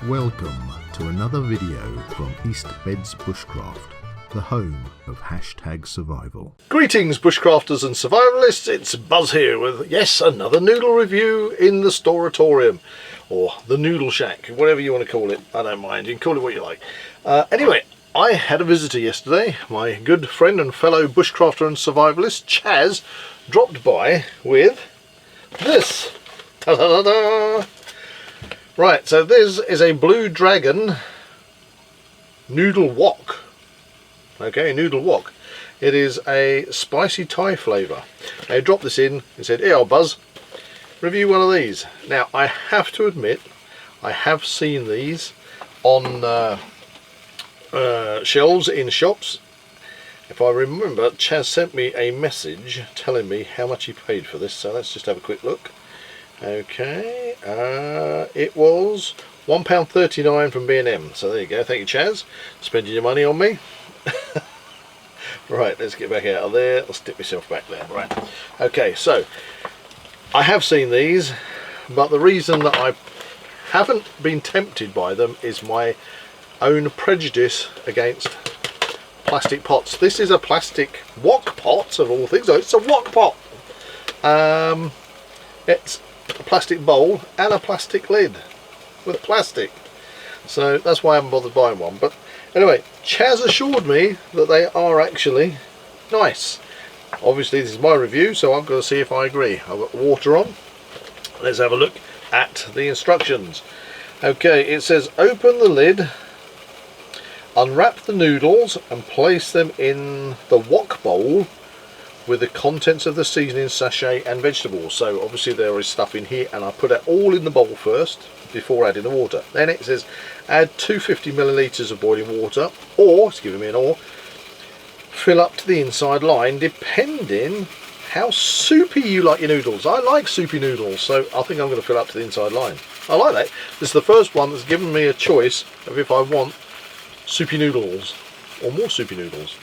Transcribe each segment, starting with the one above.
Welcome to another video from East Beds Bushcraft, the home of #survival. Greetings Bushcrafters and survivalists, it's Buzz here with, yes, another noodle review in the Storatorium, or the Noodle Shack, whatever you want to call it. I don't mind, you can call it what you like. Anyway, I had a visitor yesterday. My good friend and fellow bushcrafter and survivalist, Chaz, dropped by with this. Ta-da-da-da! Right, so this is a Blue Dragon noodle wok. Okay, noodle wok. It is a spicy Thai flavour. I dropped this in and said, here, Buzz, review one of these. Now, I have to admit, I have seen these on shelves in shops. If I remember, Chaz sent me a message telling me how much he paid for this, so let's just have a quick look. Okay, it was £1.39 from B&M, so there you go. Thank you, Chaz, spending your money on me. Right, let's get back out of there. I'll stick myself back there. Right, okay, so I have seen these, but the reason that I haven't been tempted by them is my own prejudice against plastic pots. This is a plastic wok pot, of all things. Oh, it's a wok pot. It's a plastic bowl and a plastic lid with plastic, so that's why I haven't bothered buying one. But anyway, Chaz assured me that they are actually nice. Obviously this is my review, so I've got to see if I agree. I've got water on. Let's have a look at the instructions. Okay, it says open the lid, unwrap the noodles and place them in the wok bowl with the contents of the seasoning sachet and vegetables. So obviously there is stuff in here, and I put it all in the bowl first before adding the water. Then it says add 250 millilitres of boiling water, or it's giving me an or, fill up to the inside line depending how soupy you like your noodles. I like soupy noodles, so I think I'm going to fill up to the inside line. I like that. This is the first one that's given me a choice of if I want soupy noodles or more soupy noodles.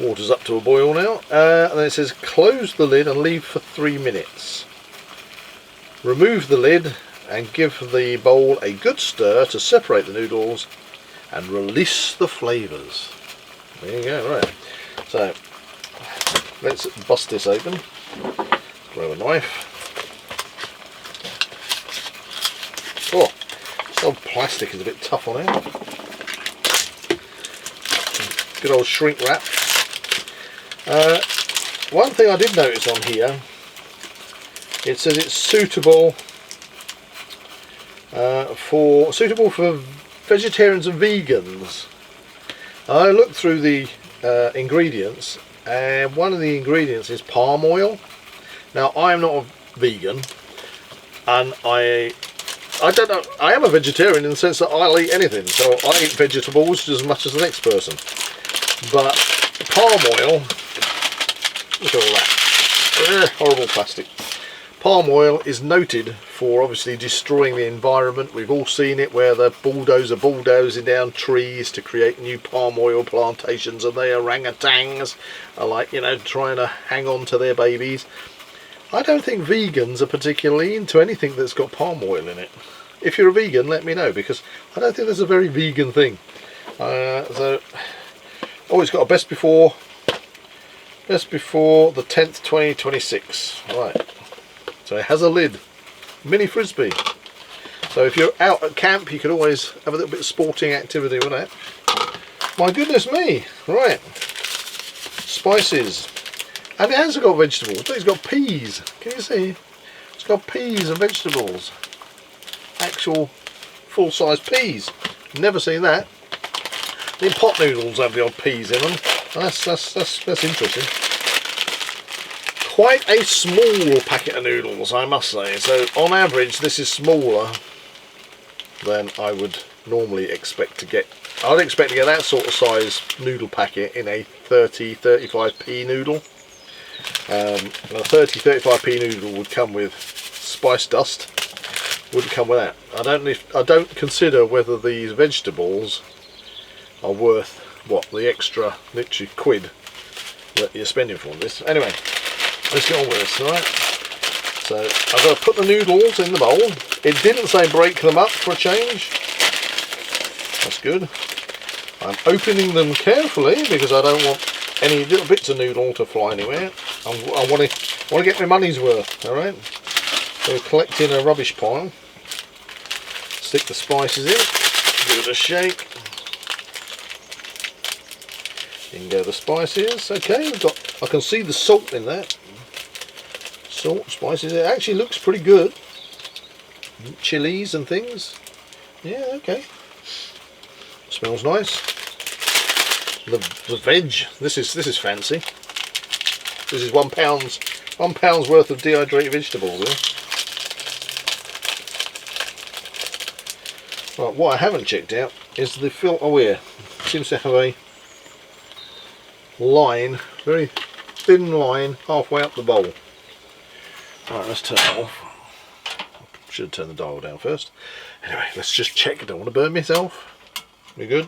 Water's up to a boil now, and then it says close the lid and leave for 3 minutes. Remove the lid and give the bowl a good stir to separate the noodles and release the flavours. There you go. Right, so let's bust this open. Grab a knife. Oh, this old plastic is a bit tough on it. Good old shrink wrap. One thing I did notice on here, it says it's suitable for vegetarians and vegans. I looked through the ingredients, and one of the ingredients is palm oil. Now I am not a vegan, and I don't know, I am a vegetarian in the sense that I'll eat anything, so I eat vegetables just as much as the next person. But palm oil, look at all that, horrible plastic. Palm oil is noted for obviously destroying the environment. We've all seen it where the bulldozer bulldozing down trees to create new palm oil plantations, and the orangutans are, like, you know, trying to hang on to their babies. I don't think vegans are particularly into anything that's got palm oil in it. If you're a vegan, let me know, because I don't think that's a very vegan thing. So, oh, it's got a best before the 10th 2026. Right, so it has a lid, mini frisbee, so if you're out at camp you could always have a little bit of sporting activity with that. My goodness me. Right, spices, and it has got vegetables. It's got peas, can you see? It's got peas and vegetables, actual full-size peas. Never seen that. The pot noodles have the odd peas in them. That's interesting. Quite a small packet of noodles, I must say. So on average this is smaller than I would normally expect to get. I'd expect to get that sort of size noodle packet in a 30-35p noodle. A 30-35p noodle would come with spice dust. Wouldn't come with that. I don't consider whether these vegetables are worth what, the extra literally quid that you're spending for this. Anyway, let's get on with this. Right, so I've got to put the noodles in the bowl It didn't say break them up for a change. That's good. I'm opening them carefully because I don't want any little bits of noodle to fly anywhere. I want to get my money's worth. All right. So collecting a rubbish pile. Stick the spices in. Give it a shake. In go the spices. Okay, I can see the salt in that. Salt, spices. It actually looks pretty good. Chilies and things. Yeah, okay. Smells nice. The veg. This is fancy. This is £1 worth of dehydrated vegetables. Right, what I haven't checked out is the oh yeah, seems to have a line, very thin line halfway up the bowl. Right, let's turn it off. Should turn the dial down first. Anyway, let's just check. I don't want to burn myself. We good?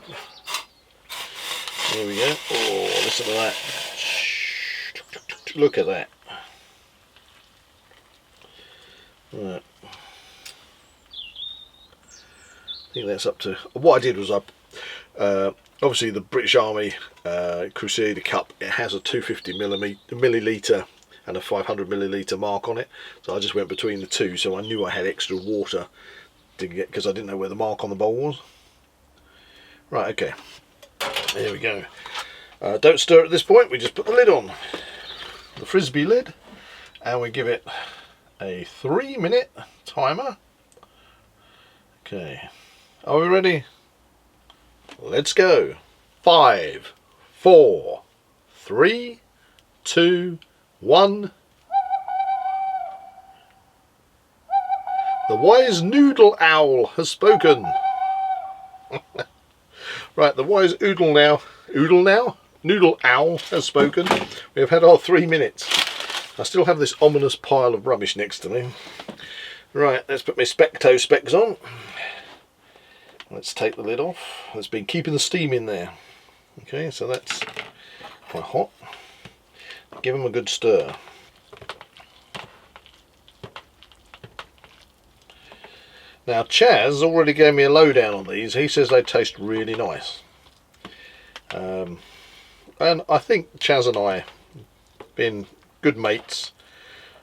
Here we go. Oh, listen to that. Look at that. Right. I think that's up to. What I did was obviously the British Army Crusader Cup. It has a 250 milliliter and a 500 milliliter mark on it. So I just went between the two, so I knew I had extra water to get, because I didn't know where the mark on the bowl was. Right, okay. There we go. Don't stir at this point. We just put the lid on, the frisbee lid, and we give it a 3-minute timer. Okay. Are we ready? Let's go. 5, 4, 3, 2, 1. The wise noodle owl has spoken. Right, the wise noodle owl has spoken. We have had our 3 minutes. I still have this ominous pile of rubbish next to me. Right, let's put my Specto specs on. Let's take the lid off. It's been keeping the steam in there. Okay, so that's quite hot. Give them a good stir. Now Chaz already gave me a lowdown on these. He says they taste really nice. And I think Chaz and I, been good mates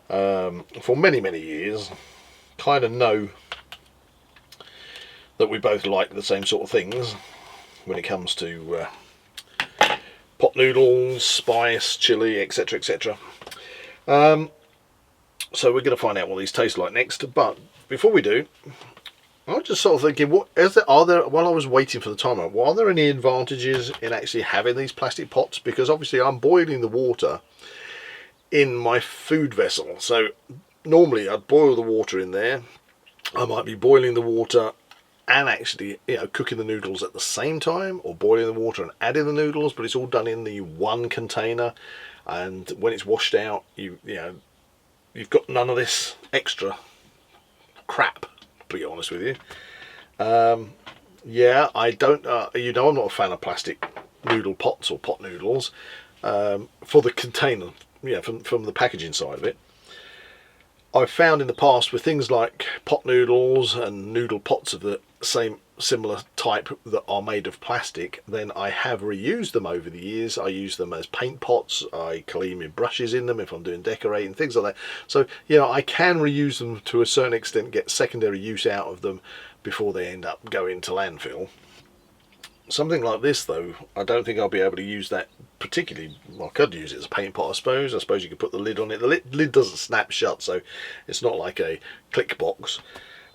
for many years, kind of know that we both like the same sort of things when it comes to pot noodles, spice, chili, etc, etc. So we're going to find out what these taste like next, but before we do, I was just sort of thinking, are there, while I was waiting for the timer, are there any advantages in actually having these plastic pots? Because obviously I'm boiling the water in my food vessel, so normally I'd boil the water in there. I might be boiling the water and actually, you know, cooking the noodles at the same time, or boiling the water and adding the noodles, but it's all done in the one container, and when it's washed out, you've got none of this extra crap, to be honest with you. Yeah, I don't, I'm not a fan of plastic noodle pots or pot noodles for the container, from the packaging side of it. I've found in the past with things like pot noodles and noodle pots of the similar type that are made of plastic, then I have reused them over the years. I use them as paint pots, I clean my brushes in them if I'm doing decorating, things like that. So, I can reuse them to a certain extent, get secondary use out of them before they end up going to landfill. Something like this though, I don't think I'll be able to use that particularly. Well, I could use it as a paint pot, I suppose. I suppose you could put the lid on it. The lid doesn't snap shut, so it's not like a click box,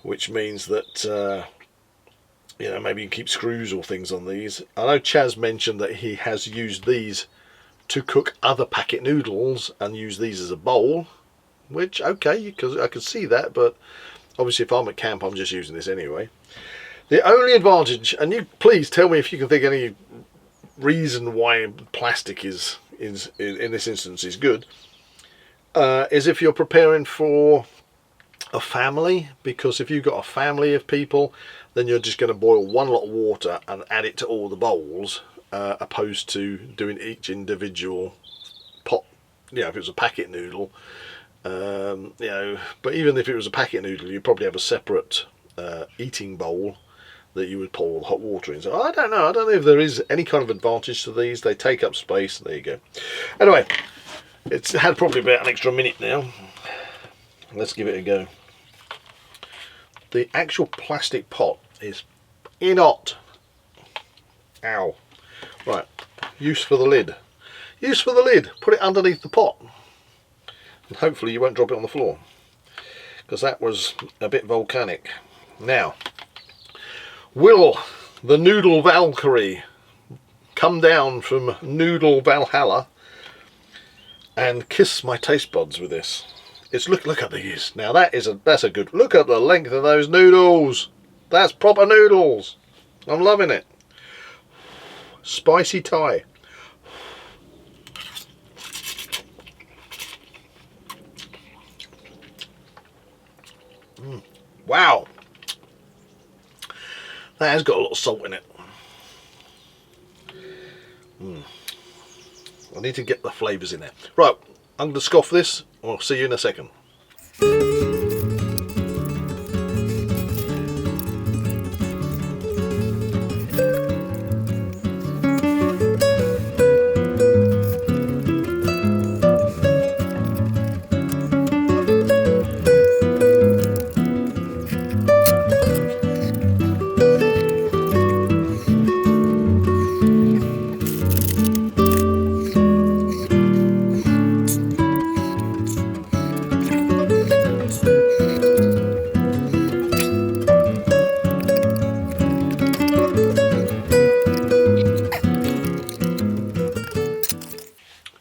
which means that maybe you can keep screws or things on these. I know Chaz mentioned that he has used these to cook other packet noodles and use these as a bowl, which, okay, because I could see that, but obviously if I'm at camp I'm just using this anyway. The only advantage, and you please tell me if you can think any reason why plastic is in this instance is good, is if you're preparing for a family, because if you've got a family of people, then you're just going to boil one lot of water and add it to all the bowls, opposed to doing each individual pot. If it was a packet noodle, You know, but even if it was a packet noodle, you'd probably have a separate eating bowl that you would pour hot water in. So I don't know if there is any kind of advantage to these. They take up space. There you go. Anyway, it's had probably about an extra minute now. Let's give it a go. The actual plastic pot is inert. Ow. Right, use for the lid. Use for the lid. Put it underneath the pot. And hopefully you won't drop it on the floor, because that was a bit volcanic. Now, will the Noodle Valkyrie come down from Noodle Valhalla and kiss my taste buds with this? It's look at these. Now that's a good look at the length of those noodles. That's proper noodles. I'm loving it. Spicy Thai. Wow, that has got a lot of salt in it. I need to get the flavours in there. Right, I'm going to scoff this. I'll see you in a second.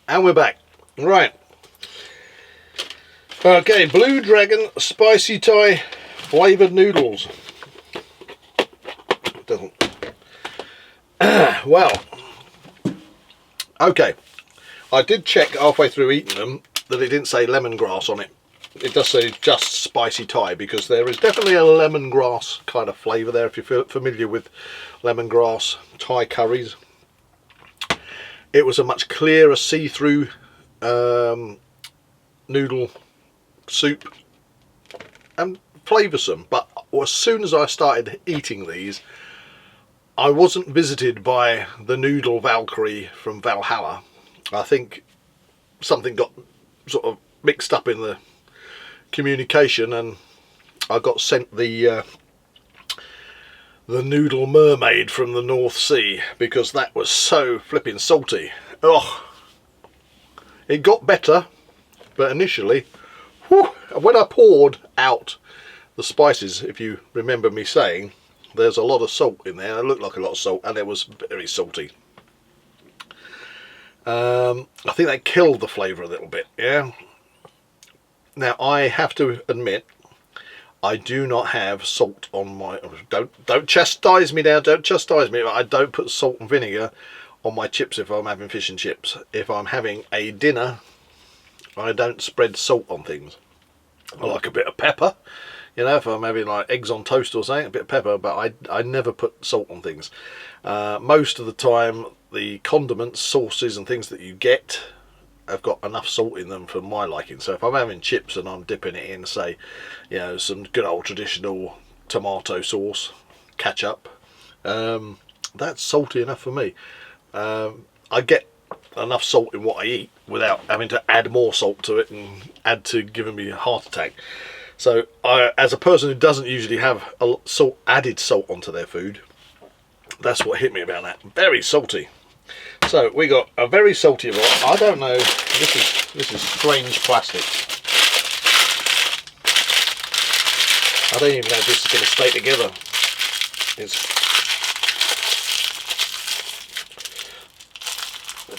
And we're back. Right. Okay, Blue Dragon Spicy Thai flavoured noodles. Doesn't. Well. Okay. I did check halfway through eating them that it didn't say lemongrass on it. It does say just Spicy Thai, because there is definitely a lemongrass kind of flavour there if you're familiar with lemongrass Thai curries. It was a much clearer, see-through noodle soup, and flavoursome. But as soon as I started eating these, I wasn't visited by the Noodle Valkyrie from Valhalla. I think something got sort of mixed up in the communication, and I got sent the Noodle Mermaid from the North Sea, because that was so flipping salty. Oh, it got better, but initially, whew, when I poured out the spices, if you remember me saying, there's a lot of salt in there. It looked like a lot of salt, and it was very salty. I think that killed the flavour a little bit, yeah. Now, I have to admit, I do not have salt on my... Don't chastise me now, don't chastise me. I don't put salt and vinegar on my chips if I'm having fish and chips. If I'm having a dinner, I don't spread salt on things. I like a bit of pepper, you know, if I'm having like eggs on toast or something, a bit of pepper, but I never put salt on things. Most of the time, the condiments, sauces and things that you get have got enough salt in them for my liking. So if I'm having chips and I'm dipping it in, say, you know, some good old traditional tomato sauce, ketchup, that's salty enough for me. I get enough salt in what I eat without having to add more salt to it and add to giving me a heart attack. So as a person who doesn't usually have added salt onto their food, that's what hit me about that. Very salty. So we got a very salty lot. I don't know. This is strange plastic. I don't even know if this is going to stay together.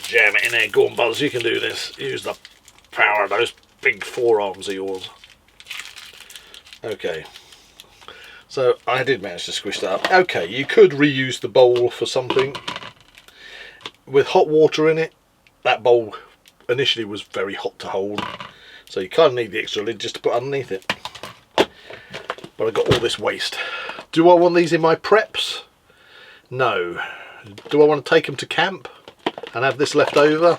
Jam it in there. Go on, Buzz. You can do this. Use the power of those big forearms of yours. Okay. So I did manage to squish that up. Okay, you could reuse the bowl for something. With hot water in it, that bowl initially was very hot to hold, so you kind of need the extra lid just to put underneath it. But I got all this waste. Do I want these in my preps? No. Do I want to take them to camp and have this left over?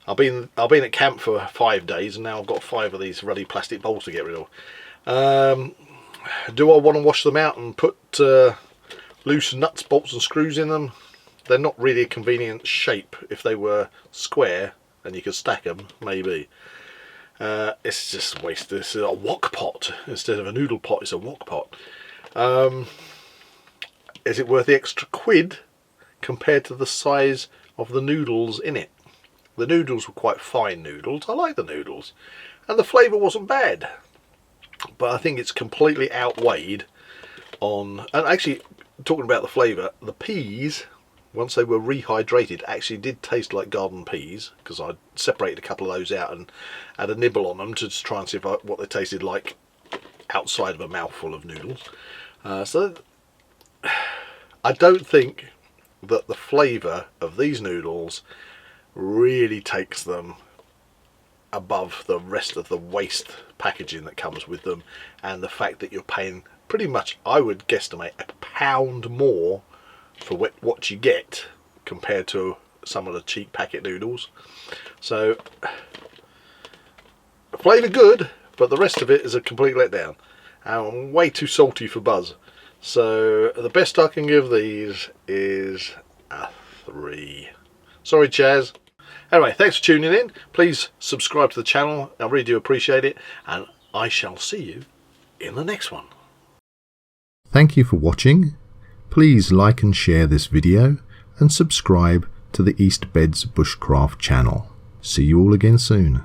I've been at camp for 5 days, and now I've got 5 of these ruddy plastic bowls to get rid of. Do I want to wash them out and put loose nuts, bolts and screws in them? They're not really a convenient shape. If they were square and you could stack them, maybe. It's just a waste. This is a wok pot instead of a noodle pot. It's a wok pot. Is it worth the extra quid compared to the size of the noodles in it? The noodles were quite fine noodles. I like the noodles, and the flavour wasn't bad. But I think it's completely outweighed on. And actually, talking about the flavour, the peas, once they were rehydrated, actually did taste like garden peas, because I separated a couple of those out and had a nibble on them to just try and see what they tasted like outside of a mouthful of noodles. So I don't think that the flavour of these noodles really takes them above the rest of the waste packaging that comes with them, and the fact that you're paying pretty much, I would guesstimate, £1 more for what you get compared to some of the cheap packet noodles. So flavour good, but the rest of it is a complete letdown, and way too salty for Buzz. So the best I can give these is a 3. Sorry, Chaz. Anyway, thanks for tuning in. Please subscribe to the channel. I really do appreciate it, and I shall see you in the next one. Thank you for watching. Please like and share this video and subscribe to the East Beds Bushcraft channel. See you all again soon.